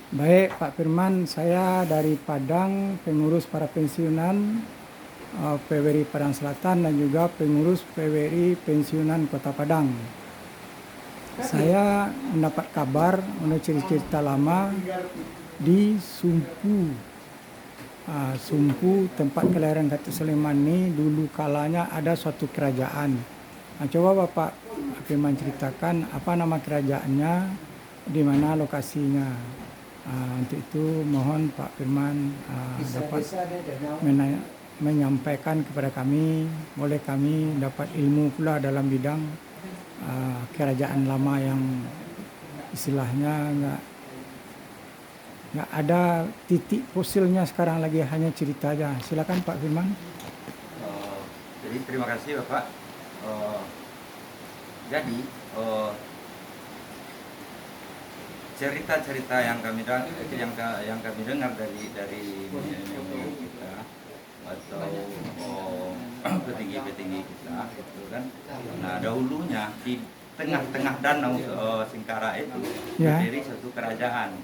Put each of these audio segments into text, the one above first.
Baik, Pak Firman, saya dari Padang, pengurus para pensiunan PWRI Padang Selatan dan juga pengurus PWRI Pensiunan Kota Padang. Saya mendapat kabar menurut cerita lama di Sumpu tempat kelahiran Datuk Seliman ini dulu kalanya ada suatu kerajaan. Coba Bapak Firman ceritakan apa nama kerajaannya, di mana lokasinya. Untuk itu mohon Pak Firman dapat menyampaikan kepada kami, boleh kami dapat ilmu pula dalam bidang kerajaan lama yang istilahnya nggak ada titik fosilnya sekarang lagi, hanya cerita aja. Silakan Pak Firman. Jadi terima kasih Bapak. Jadi cerita-cerita yang kami dengar dari nenek kita atau petinggi-petinggi kita itu kan. Nah, dahulunya di tengah-tengah danau Singkara itu berdiri satu kerajaan.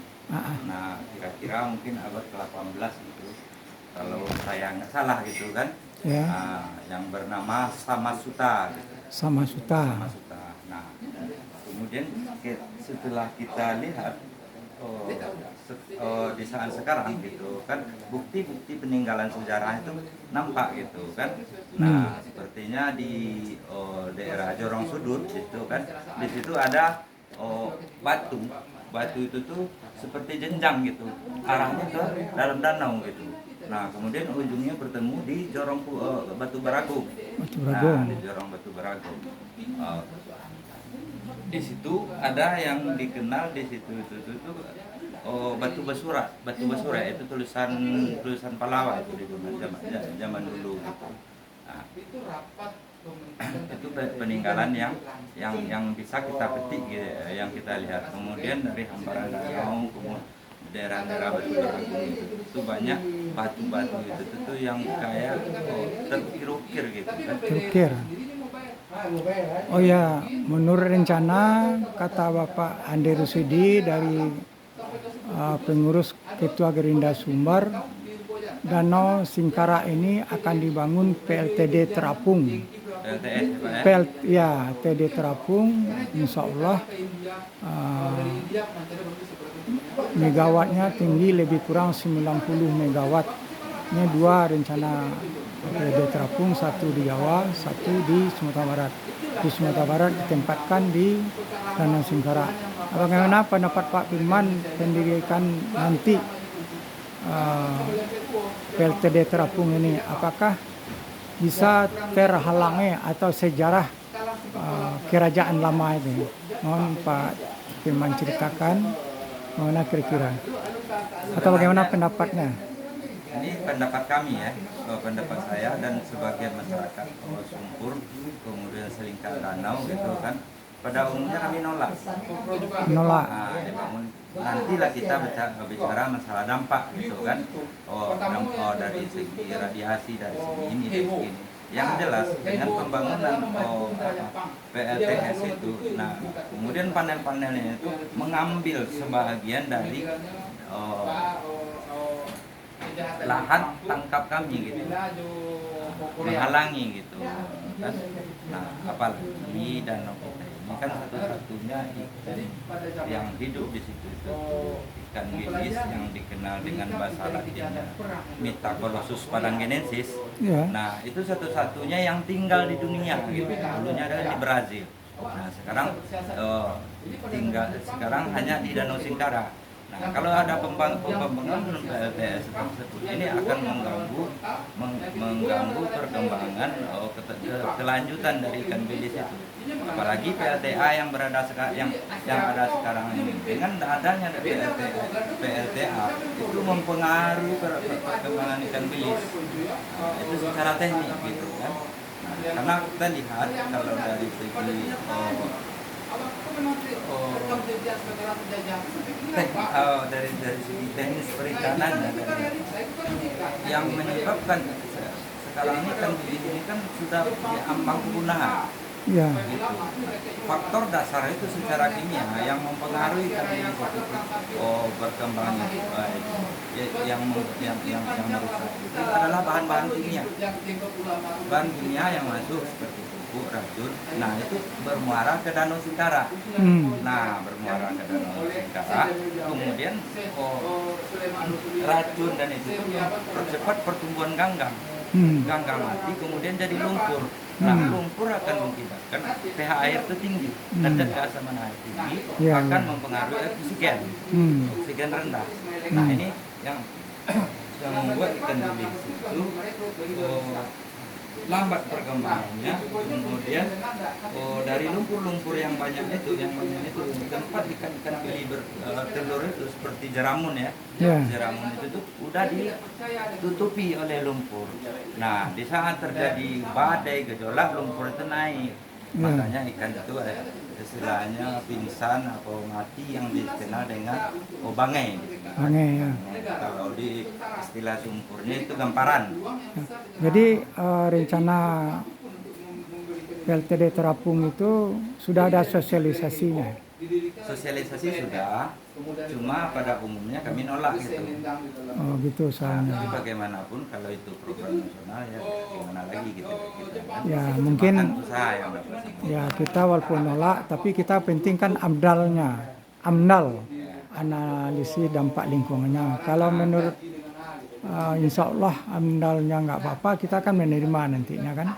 Nah, kira-kira mungkin abad ke-18 itu, kalau saya nggak salah gitu kan. Yang bernama Samasuta. Samasuta. Nah, kemudian setelah kita lihat di saat sekarang gitu kan, bukti-bukti peninggalan sejarah itu nampak gitu kan. Nah, sepertinya di daerah Jorong Sudut itu kan, di situ ada batu itu tuh seperti jenjang gitu, arahnya ke dalam danau gitu. Nah, kemudian ujungnya bertemu di Jorong Batu Baragung. Nah, di Jorong Batu Baragung. Di situ ada yang dikenal di situ itu Batu Basura. Batu Basura itu tulisan Pahlawan itu di zaman dulu gitu. Nah, itu peninggalan yang bisa kita petik gitu, yang kita lihat. Kemudian dari hamparan danau, kemudian daerah-daerah Batu Baragung itu banyak batu-batu itu yang kayak terukir-ukir gitu kan. Terukir. Oh ya, menurut rencana kata Bapak Ande Rusidi dari pengurus Ketua Gerinda Sumbar, Danau Singkara ini akan dibangun PLTD Terapung. TD Terapung, insya Allah megawattnya tinggi lebih kurang 90 megawatt. Ini dua rencana PLTD Terapung, satu di Jawa, satu di Sumatera Barat. Di Sumatera Barat ditempatkan di Danau Singkara. Bagaimana pendapat Pak Firman pendirikan nanti PLTD Terapung ini? Apakah bisa terhalangi atau sejarah kerajaan lama ini? Mohon Pak Firman ceritakan mana kira-kira, atau bagaimana pendapatnya? Ini pendapat kami ya, pendapat saya dan sebagian masyarakat Sumpur, kemudian Selingkar Danau gitu kan. Pada umumnya kami nolak. Nah, dibangun. Nantilah kita bicara masalah dampak gitu kan. Dampak dari segi radiasi, dari segi ini, dari segi ini. Yang jelas dengan pembangunan PLTS itu, nah kemudian panel-panelnya itu mengambil sebagian dari lahan tangkap kami gitu, menghalangi gitu kan. Nah, apalagi danau kita ini kan satu-satunya ikan yang hidup di situ itu ikan bilis yang dikenal dengan bahasa latinnya Metacolossus padangenensis. Nah, itu satu-satunya yang tinggal di dunia gitu. Dulunya ada di Brazil. Nah, sekarang hanya di Danau Singkara. Nah, kalau ada pembangunan PLTS tersebut, ini akan mengganggu perkembangan kelanjutan dari ikan bilis itu. Apalagi PLTA yang ada sekarang ini, dengan adanya PLTA itu mempengaruhi perkembangan ikan bilis. Itu secara teknik gitu kan. Nah, karena kita lihat kalau dari segi dari segi teknis perikanannya, yang menyebabkan sekarang ini kan ini kan sudah diambang kepunahan. Gitu. Faktor dasar itu secara kimia yang mempengaruhi tadi perkembangan yang merusak itu adalah bahan-bahan kimia. Bahan kimia yang masuk seperti pupuk, racun. Nah, itu bermuara ke Danau Singkara. Nah, bermuara ke Danau Singkara. Kemudian racun dan itu percepat pertumbuhan ganggang. Ganggang mati, kemudian jadi lumpur. Nah, lumpur akan mengakibatkan pH air itu tinggi, tingkat keasaman air tinggi, akan mempengaruhi oksigen, oksigen rendah. Nah, ini yang membuat ikan bilis itu lambat perkembangannya. Kemudian dari lumpur-lumpur yang banyak itu tempat ikan-ikan bili bertelur itu seperti jeramun ya. Jeramun itu tuh udah ditutupi oleh lumpur. Nah, di saat terjadi badai gejolak, lumpur itu naik. Makanya ikan itu istilahnya pingsan atau mati yang dikenal dengan bangai. Bangai ya. Kalau di istilah sumpurnya itu gamparan. Jadi rencana PLTD Terapung itu sudah ada sosialisasinya. Sosialisasi sudah, cuma pada umumnya kami nolak gitu. Oh gitu soalnya. Tapi bagaimanapun kalau itu program nasional ya gimana lagi gitu kan. Ya mungkin usaha yang dapat. Ya kita walaupun nolak, tapi kita pentingkan AMDAL, analisis dampak lingkungannya. Kalau menurut insya Allah AMDAL-nya nggak apa-apa, kita akan menerima nantinya kan.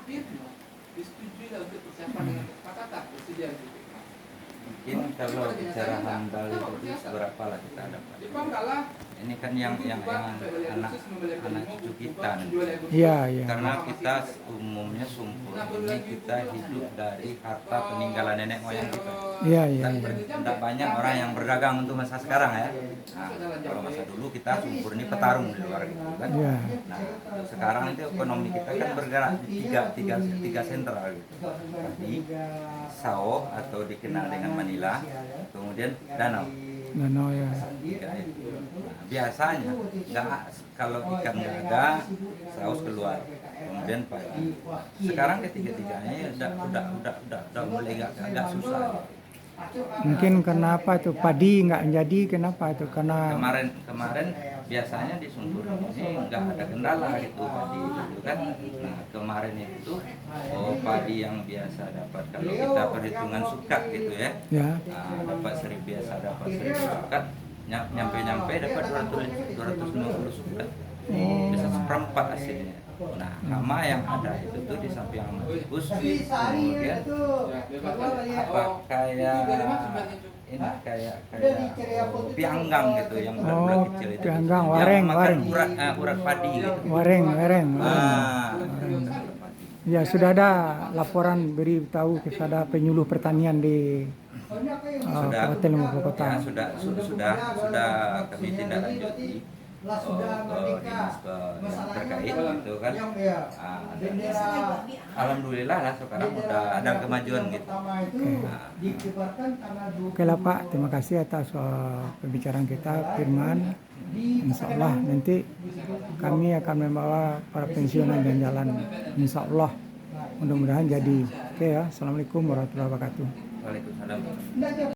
Mungkin kalau bicara AMDAL itu seberapa lah kita dapat. Ini kan yang anak cucu kita nanti. Iya. Karena kita umumnya sumpur ini kita hidup dari harta peninggalan nenek moyang kita. Iya. Tidak banyak orang yang berdagang untuk masa sekarang ya. Nah, kalau masa dulu kita sumpur ini petarung di luar gitu kan. Iya. Nah, sekarang itu ekonomi kita kan bergerak di tiga sentral gitu. Tadi Sao atau dikenal dengan Manila, kemudian Danau. Danau ya. Biasanya kalau ikan nggak ada, saus keluar, kemudian pagi. Sekarang ketiga-tiganya udah mulai agak susah. Mungkin kenapa itu padi nggak jadi, kenapa itu? Karena kemarin biasanya di Sumpur ini nggak ada kendala gitu padi itu kan. Nah, kemarin itu padi yang biasa dapat kalau kita perhitungan sukat gitu ya. Nah, dapat 1.000 sukat, nyampe dapat 250 sukat. Bisa seperempat hasilnya. Nah, hama yang ada itu tuh di samping hama tikus, kemudian kayak pianggang gitu yang bulat kecil itu. Pianggang, wareng. Urat padi gitu. Wareng. Ya sudah ada laporan beritahu kepada penyuluh pertanian di Kabupaten Lombok Kota. Ya, sudah kami tindak lanjuti ke dinas yang terkait gitu kan. Alhamdulillah lah sekarang udah ada kemajuan gitu. Oke lah Pak, terima kasih atas pembicaraan kita Firman. Insya Allah nanti kami akan membawa para pensiunan jalan-jalan. Insya Allah mudah-mudahan jadi. Oke ya, Assalamualaikum warahmatullahi wabarakatuh. Waalaikumsalam.